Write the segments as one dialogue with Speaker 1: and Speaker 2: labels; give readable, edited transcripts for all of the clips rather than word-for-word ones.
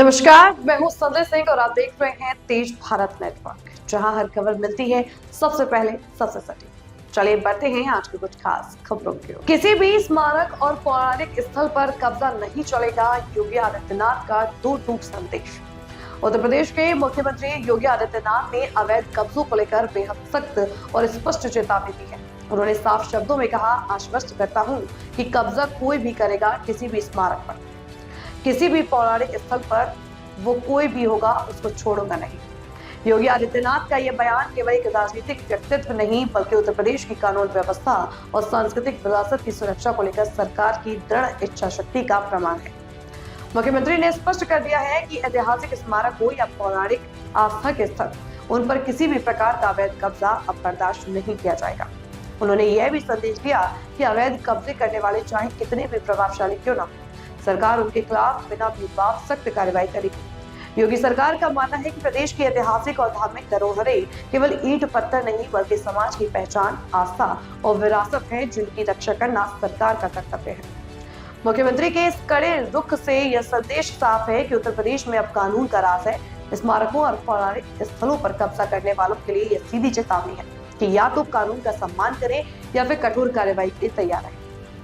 Speaker 1: नमस्कार, मैं हूं संजय सिंह और आप देख रहे हैं तेज भारत नेटवर्क, जहां हर खबर मिलती है सबसे पहले सबसे सटीक। चलिए बढ़ते हैं आज की कुछ खास खबरों की ओर। किसी भी स्मारक और पौराणिक स्थल पर कब्जा नहीं चलेगा, योगी आदित्यनाथ का दो टूक संदेश। उत्तर प्रदेश के मुख्यमंत्री योगी आदित्यनाथ ने अवैध कब्जों को लेकर बेहद सख्त और स्पष्ट चेतावनी दी है। उन्होंने साफ शब्दों में कहा, आश्वस्त करता हूं कि कब्जा कोई भी करेगा किसी भी स्मारक पर, किसी भी पौराणिक स्थल पर, वो कोई भी होगा, उसको छोड़ूंगा नहीं। योगी आदित्यनाथ का यह बयान केवल एक राजनीतिक व्यक्तित्व नहीं, बल्कि उत्तर प्रदेश की कानून व्यवस्था और सांस्कृतिक विरासत की सुरक्षा को लेकर सरकार की दृढ़ इच्छा शक्ति का प्रमाण है। मुख्यमंत्री ने स्पष्ट कर दिया है कि ऐतिहासिक स्मारक हो या पौराणिक आस्था के स्थल, उन पर किसी भी प्रकार का अवैध कब्जा अब बर्दाश्त नहीं किया जाएगा। उन्होंने यह भी संदेश दिया कि अवैध कब्जे करने वाले चाहे कितने भी प्रभावशाली क्यों न, सरकार उनके खिलाफ बिना भेदभाव सख्त कार्रवाई करेगी। योगी सरकार का मानना है कि प्रदेश की ऐतिहासिक और धार्मिक धरोहरें केवल ईंट पत्थर नहीं, बल्कि समाज की पहचान, आस्था और विरासत है, जिनकी रक्षा करना सरकार का कर्तव्य है। मुख्यमंत्री के इस कड़े रुख से यह संदेश साफ है कि उत्तर प्रदेश में अब कानून का राज है। स्मारकों और पौराणिक स्थलों पर कब्जा करने वालों के लिए यह सीधी चेतावनी है कि या तो कानून का सम्मान करें या फिर कठोर कार्रवाई के लिए तैयार है।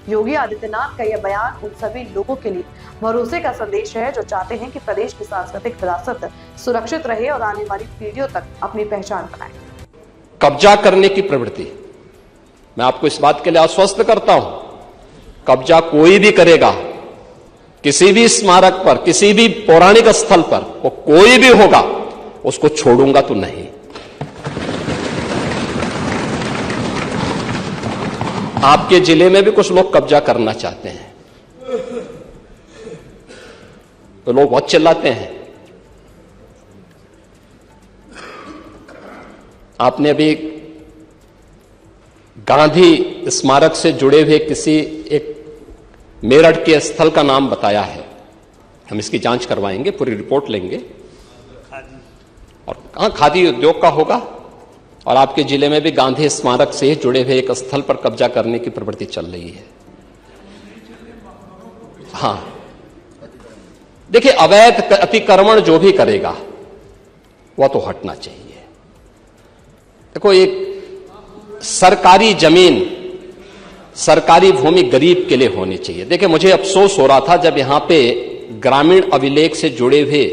Speaker 1: योगी आदित्यनाथ का यह बयान उन सभी लोगों के लिए भरोसे का संदेश है जो चाहते हैं कि प्रदेश की सांस्कृतिक विरासत सुरक्षित रहे और आने वाली पीढ़ियों तक अपनी पहचान बनाए।
Speaker 2: कब्जा करने की प्रवृत्ति, मैं आपको इस बात के लिए आश्वस्त करता हूं, कब्जा कोई भी करेगा किसी भी स्मारक पर, किसी भी पौराणिक स्थल पर, वो कोई भी होगा, उसको छोड़ूंगा तो नहीं। आपके जिले में भी कुछ लोग कब्जा करना चाहते हैं, तो लोग बहुत चिल्लाते हैं। आपने अभी गांधी स्मारक से जुड़े हुए किसी एक मेरठ के स्थल का नाम बताया है। हम इसकी जांच करवाएंगे, पूरी रिपोर्ट लेंगे। और कहां खादी उद्योग का होगा, और आपके जिले में भी गांधी स्मारक से जुड़े हुए एक स्थल पर कब्जा करने की प्रवृत्ति चल रही है। हां, देखिए, अवैध अतिक्रमण जो भी करेगा वह तो हटना चाहिए। देखो, एक सरकारी जमीन, सरकारी भूमि गरीब के लिए होनी चाहिए। देखिए, मुझे अफसोस हो रहा था जब यहां पे ग्रामीण अभिलेख से जुड़े हुए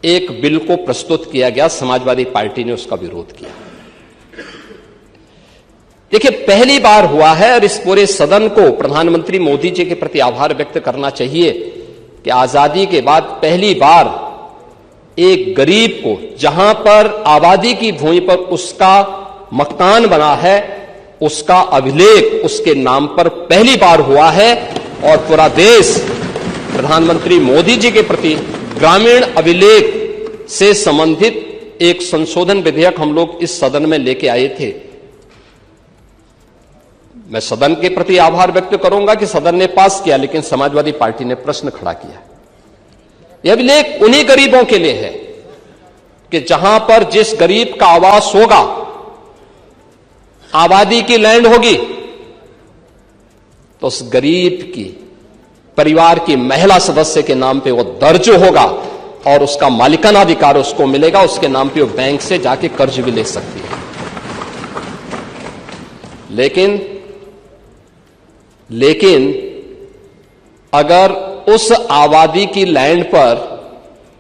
Speaker 2: एक बिल को प्रस्तुत किया गया, समाजवादी पार्टी ने उसका विरोध किया। देखिए, पहली बार हुआ है, और इस पूरे सदन को प्रधानमंत्री मोदी जी के प्रति आभार व्यक्त करना चाहिए कि आजादी के बाद पहली बार एक गरीब को, जहां पर आबादी की भूमि पर उसका मकान बना है, उसका अभिलेख उसके नाम पर पहली बार हुआ है। और पूरा देश प्रधानमंत्री मोदी जी के प्रति ग्रामीण अभिलेख से संबंधित एक संशोधन विधेयक हम लोग इस सदन में लेके आए थे। मैं सदन के प्रति आभार व्यक्त करूंगा कि सदन ने पास किया, लेकिन समाजवादी पार्टी ने प्रश्न खड़ा किया। यह अभिलेख उन्हीं गरीबों के लिए है कि जहां पर जिस गरीब का आवास होगा, आबादी की लैंड होगी, तो उस गरीब की परिवार की महिला सदस्य के नाम पे वो दर्ज होगा और उसका मालिकाना अधिकार उसको मिलेगा। उसके नाम पे वो बैंक से जाके कर्ज भी ले सकती है। लेकिन अगर उस आबादी की लैंड पर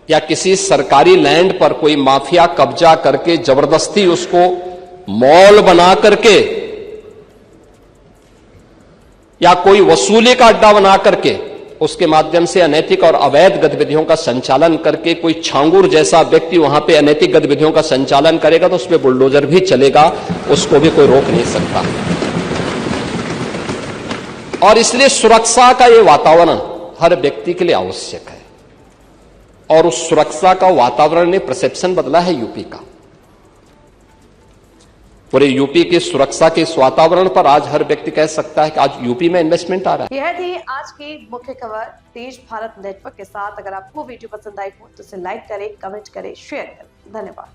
Speaker 2: या किसी सरकारी लैंड पर कोई माफिया कब्जा करके जबरदस्ती उसको मॉल बना करके या कोई वसूली का अड्डा बना करके उसके माध्यम से अनैतिक और अवैध गतिविधियों का संचालन करके कोई छांगुर जैसा व्यक्ति वहां पे अनैतिक गतिविधियों का संचालन करेगा, तो उसमें बुलडोजर भी चलेगा, उसको भी कोई रोक नहीं सकता। और इसलिए सुरक्षा का यह वातावरण हर व्यक्ति के लिए आवश्यक है, और उस सुरक्षा का वातावरण ने परसेप्शन बदला है यूपी का। पूरे यूपी की सुरक्षा के इस वातावरण पर आज हर व्यक्ति कह सकता है कि आज यूपी में इन्वेस्टमेंट आ रहा है।
Speaker 1: यह थी आज की मुख्य खबर तेज भारत नेटवर्क के साथ। अगर आपको वीडियो पसंद आई हो तो इसे लाइक करें, कमेंट करें, शेयर करें। धन्यवाद।